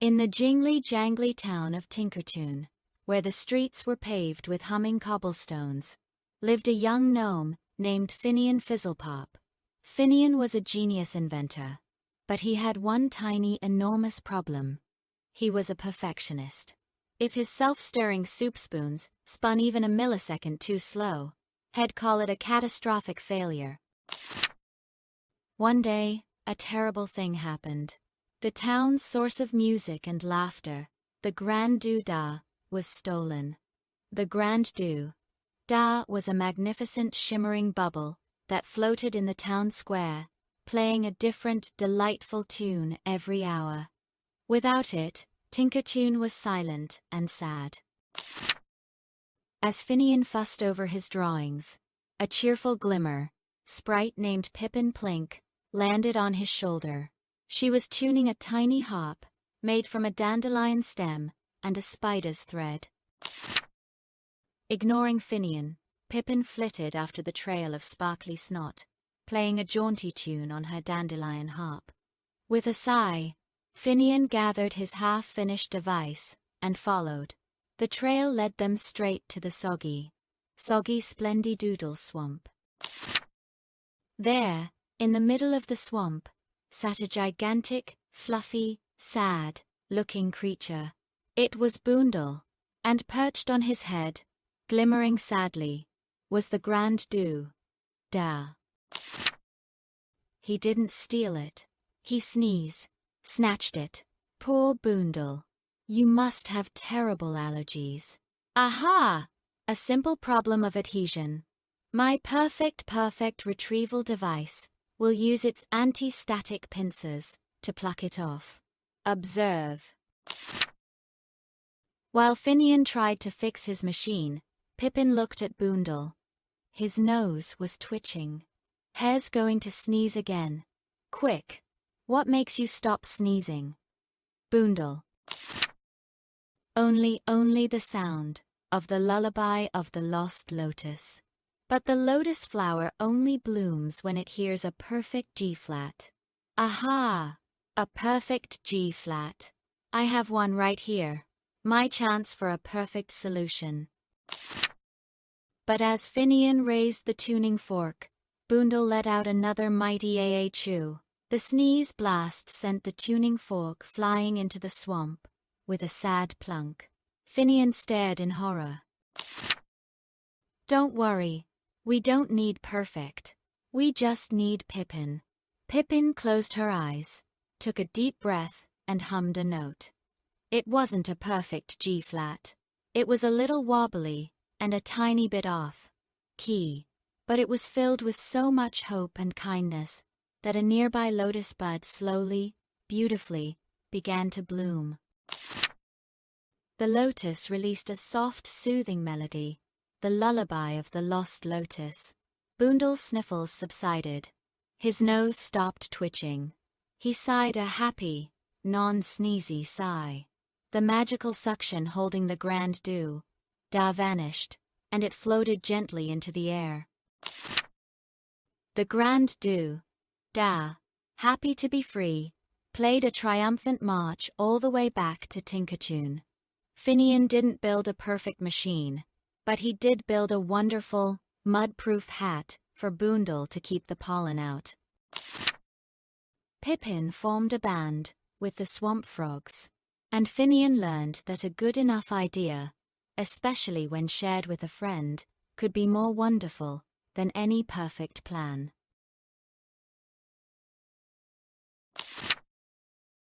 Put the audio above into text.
In the jingly-jangly town of Tinkertoon, where the streets were paved with humming cobblestones, lived a young gnome named Finnian Fizzlepop. Finnian was a genius inventor, but he had one tiny, enormous problem. He was a perfectionist. If his self-stirring soup spoons spun even a millisecond too slow, he'd call it a catastrophic failure. One day, a terrible thing happened. The town's source of music and laughter, the Grand Doo-Dah, was stolen. The Grand Doo-Dah was a magnificent shimmering bubble that floated in the town square, playing a different, delightful tune every hour. Without it, Tinkertoon was silent and sad. As Finnian fussed over his drawings, a cheerful Glimmer-Sprite named Pippin landed on his shoulder. She was tuning a tiny harp, made from a dandelion stem and a spider's thread. Ignoring Finnian, Pippin flitted after the trail of sparkly snot, playing a jaunty tune on her dandelion harp. With a sigh, Finnian gathered his half-finished device and followed. The trail led them straight to the soggy Splendidoodle swamp. There, in the middle of the swamp, sat a gigantic, fluffy, sad-looking creature. It was Boondle, and perched on his head, glimmering sadly, was the Grand Doo-Dah. He didn't steal it. He snatched it. Poor Boondle. You must have terrible allergies. Aha! A simple problem of adhesion. My perfect retrieval device will use its anti-static pincers to pluck it off. Observe. While Finnian tried to fix his machine, Pippin looked at Boondle. His nose was twitching. Hair's going to sneeze again. Quick! What makes you stop sneezing? Boondle. Only the sound of the lullaby of the lost lotus. But the lotus flower only blooms when it hears a perfect G-flat. Aha! A perfect G-flat. I have one right here. My chance for a perfect solution. But as Finnian raised the tuning fork, Boondle let out another mighty aa-chew. The sneeze blast sent the tuning fork flying into the swamp, with a sad plunk. Finnian stared in horror. Don't worry. We don't need perfect. We just need Pippin. Pippin closed her eyes, took a deep breath, and hummed a note. It wasn't a perfect G-flat. It was a little wobbly, and a tiny bit off key, but it was filled with so much hope and kindness that a nearby lotus bud slowly, beautifully, began to bloom. The lotus released a soft, soothing melody, the lullaby of the lost lotus. Boondle's sniffles subsided. His nose stopped twitching. He sighed a happy, non-sneezy sigh. The magical suction holding the Grand Doo-Dah vanished, and it floated gently into the air. The Grand Doo-Dah, happy to be free, played a triumphant march all the way back to Tinkertoon. Finnian didn't build a perfect machine, but he did build a wonderful, mud-proof hat for Boondle to keep the pollen out. Pippin formed a band with the swamp frogs, and Finnian learned that a good enough idea, especially when shared with a friend, could be more wonderful than any perfect plan.